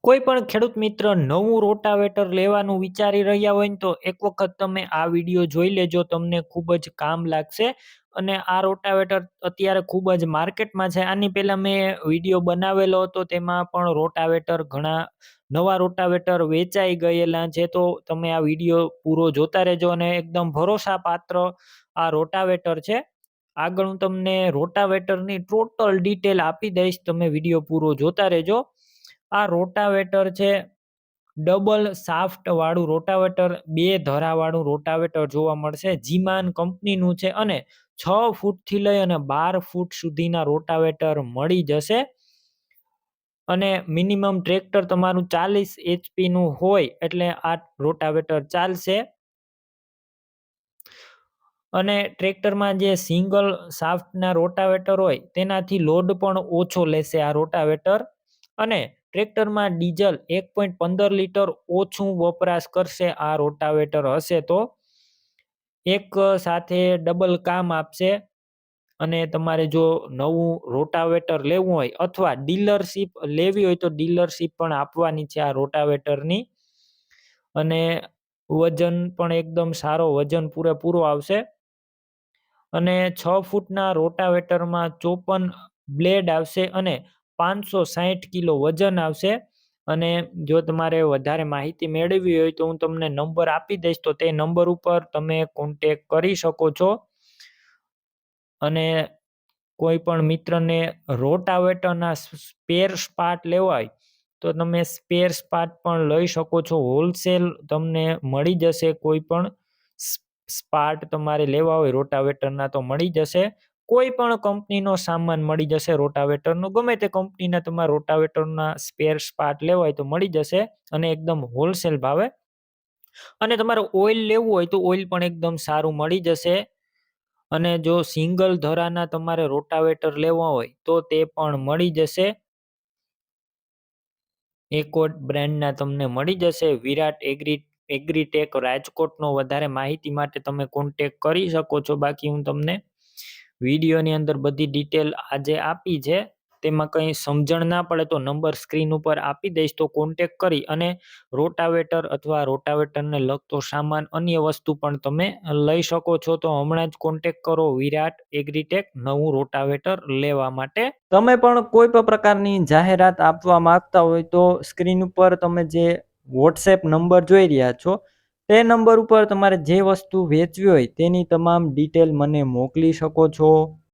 કોઈ પણ ખેડૂત મિત્ર નવું રોટાવેટર લેવાનું વિચારી રહ્યા હોય ને તો એક વખત તમે આ વિડીયો જોઈ લેજો, તમને ખૂબ જ કામ લાગશે. અને આ રોટાવેટર અત્યારે ખૂબ જ માર્કેટમાં છે. આની પહેલા મેં વિડીયો બનાવેલો હતો, તેમાં પણ રોટાવેટર ઘણા નવા રોટાવેટર વેચાઈ ગયેલા છે. તો તમે આ વિડીયો પૂરો જોતા રહેજો અને એકદમ ભરોસાપાત્ર આ રોટાવેટર છે. આગળ હું તમને રોટાવેટરની ટોટલ ડિટેલ આપી દઈશ, તમે વિડીયો પૂરો જોતા રહેજો. આ રોટાવેટર છે ડબલ શાફ્ટ વાળું રોટાવેટર, 2 ધરાવાળું રોટાવેટર જોવા મળશે. જીમાન કંપનીનું છે અને 6 ફૂટથી લઈ અને 12 ફૂટ સુધીના રોટાવેટર મળી જશે. અને મિનિમમ ટ્રેક્ટર તમારું 40 HP નું હોય એટલે આ રોટાવેટર ચાલશે. અને ટ્રેક્ટરમાં જે સિંગલ શાફ્ટના રોટાવેટર હોય તેનાથી લોડ પણ ઓછો લેશે આ રોટાવેટર. અને ટ્રેક્ટરમાં ડીઝલ 1.15 લીટર ઓછું વપરાશ કરશે આ રોટાવેટર હશે તો. એક સાથે ડબલ કામ આપશે. અને તમારે જો નવું રોટાવેટર લેવું હોય અથવા ડીલરશીપ લેવી હોય તો ડીલરશીપ પણ આપવાની છે આ રોટાવેટરની. અને વજન પણ એકદમ સારો, વજન પૂરેપૂરો આવશે. અને 6 ફૂટના રોટાવેટરમાં 54 બ્લેડ આવશે અને 560 કિલો વજન આવશે. અને જો તમારે વધારે માહિતી મેળવવી હોય તો હું તમને નંબર આપી દઈશ, તો તે નંબર ઉપર તમે કોન્ટેક કરી શકો છો. અને કોઈ પણ મિત્રને રોટાવેટરના સ્પેર પાર્ટ લેવા હોય તો તમે સ્પેર પાર્ટ પણ લઈ શકો છો. હોલસેલ તમને મળી જશે. કોઈ પણ પાર્ટ તમારે લેવા હોય રોટાવેટરના તો મળી જશે. કોઈ પણ કંપનીનો સામાન મળી જશે રોટાવેટરનો, ગમે તે કંપનીના તમારા રોટાવેટરના સ્પેર પાર્ટ લેવા હોય તો મળી જશે અને એકદમ હોલસેલ ભાવે. અને તમારે ઓઇલ લેવું હોય તો ઓઇલ પણ એકદમ સારું મળી જશે. અને જો સિંગલ ધરાના તમારે રોટાવેટર લેવા હોય તો તે પણ મળી જશે. એકોટ બ્રાન્ડના તમને મળી જશે. વિરાટ એગ્રીટેક રાજકોટનો. વધારે માહિતી માટે તમે કોન્ટેક કરી શકો છો. બાકી હું તમને વિડીયોની અંદર બધી ડિટેલ આજે આપી છે, તેમાં કંઈ સમજણ ના પડે તો નંબર સ્ક્રીન ઉપર આપી દઈશ, તો કોન્ટેક કરી અને રોટાવેટર અથવા રોટાવેટરને લગતો સામાન, અન્ય વસ્તુ પણ તમે લઈ શકો છો. તો હમણાં જ કોન્ટેક કરો વિરાટ એગ્રીટેક નવું રોટાવેટર લેવા માટે. તમે પણ કોઈ પણ પ્રકારની જાહેરાત આપવા માંગતા હોય તો સ્ક્રીન ઉપર તમે જે વોટ્સએપ નંબર જોઈ રહ્યા છો તે નંબર ઉપર તમારે જે વસ્તુ વેચવી હોય તેની તમામ ડિટેલ મને મોકલી શકો છો.